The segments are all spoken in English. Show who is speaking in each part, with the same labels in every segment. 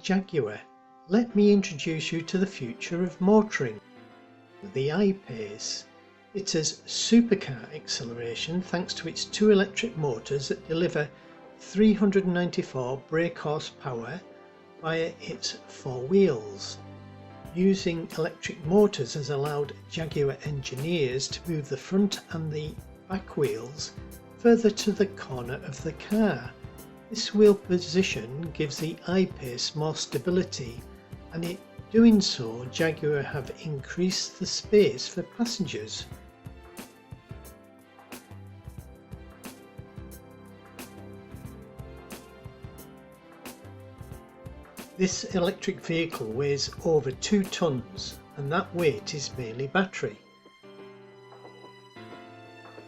Speaker 1: Jaguar, let me introduce you to the future of motoring. The I-Pace. It has supercar acceleration thanks to its two electric motors that deliver 394 brake horsepower via its four wheels. Using electric motors has allowed Jaguar engineers to move the front and the back wheels further to the corner of the car. This wheel position gives the I-Pace more stability, and in doing so Jaguar have increased the space for passengers. This electric vehicle weighs over 2 tons, and that weight is mainly battery.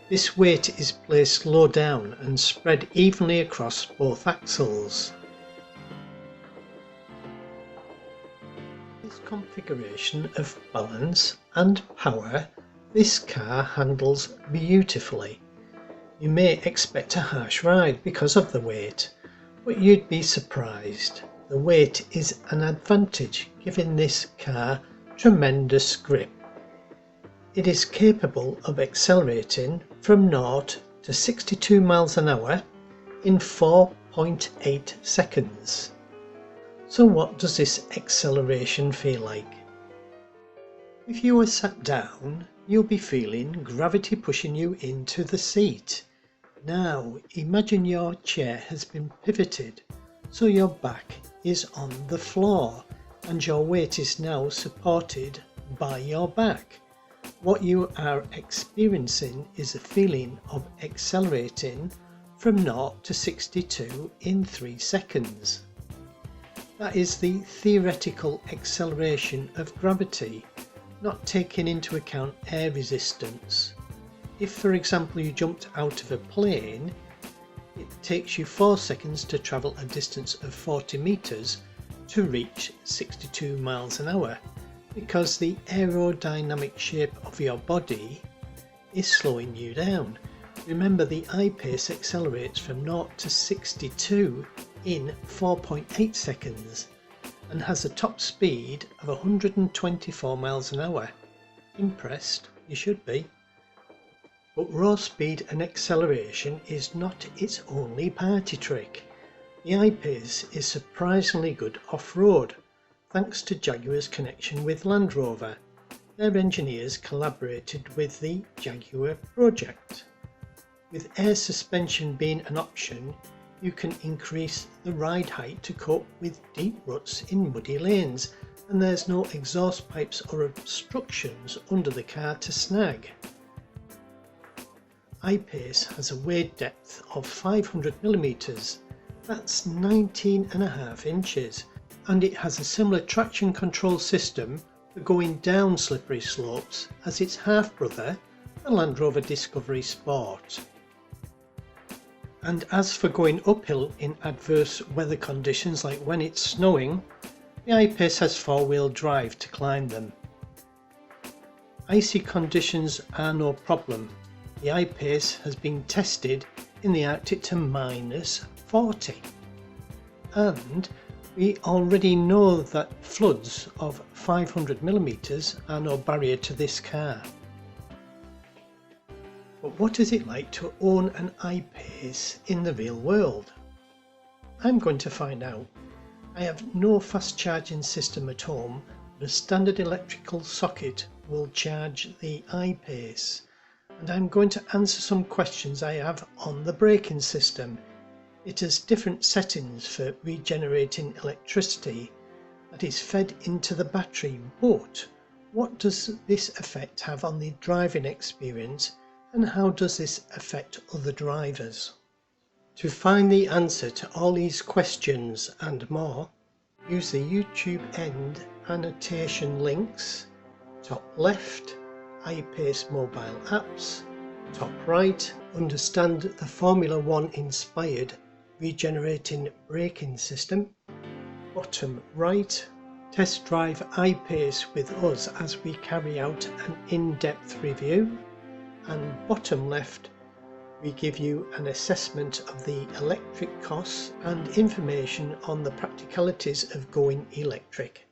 Speaker 1: This weight is placed low down and spread evenly across both axles. This configuration of balance and power, this car handles beautifully. You may expect a harsh ride because of the weight, but you'd be surprised. The weight is an advantage, giving this car tremendous grip. It is capable of accelerating from 0 to 62 miles an hour in 4.8 seconds. So what does this acceleration feel like? If you are sat down, you'll be feeling gravity pushing you into the seat. Now imagine your chair has been pivoted, so your back is on the floor and your weight is now supported by your back. What you are experiencing is a feeling of accelerating from 0 to 62 in 3 seconds. That is the theoretical acceleration of gravity, not taking into account air resistance. If, for example, you jumped out of a plane, it takes you 4 seconds to travel a distance of 40 meters to reach 62 miles an hour. Because the aerodynamic shape of your body is slowing you down. Remember, the I-Pace accelerates from 0 to 62 in 4.8 seconds and has a top speed of 124 miles an hour. Impressed? You should be. But raw speed and acceleration is not its only party trick. The I-Pace is surprisingly good off-road, thanks to Jaguar's connection with Land Rover. Their engineers collaborated with the Jaguar project. With air suspension being an option, you can increase the ride height to cope with deep ruts in muddy lanes, and there's no exhaust pipes or obstructions under the car to snag. I-Pace has a weight depth of 500mm, that's 19.5 inches. And it has a similar traction control system for going down slippery slopes as its half-brother, the Land Rover Discovery Sport. And as for going uphill in adverse weather conditions like when it's snowing, the I-Pace has 4-wheel drive to climb them. Icy conditions are no problem. The I-Pace has been tested in the Arctic to -40. And we already know that floods of 500mm are no barrier to this car. But what is it like to own an I-Pace in the real world? I'm going to find out. I have no fast charging system at home, but a standard electrical socket will charge the I-Pace. And I'm going to answer some questions I have on the braking system. It has different settings for regenerating electricity that is fed into the battery, but what does this effect have on the driving experience, and how does this affect other drivers? To find the answer to all these questions and more, use the YouTube end annotation links, top left, I-Pace mobile apps, top right, understand the Formula 1 inspired regenerating braking system, bottom right, test drive I-Pace with us as we carry out an in-depth review, and bottom left, We give you an assessment of the electric costs and information on the practicalities of going electric.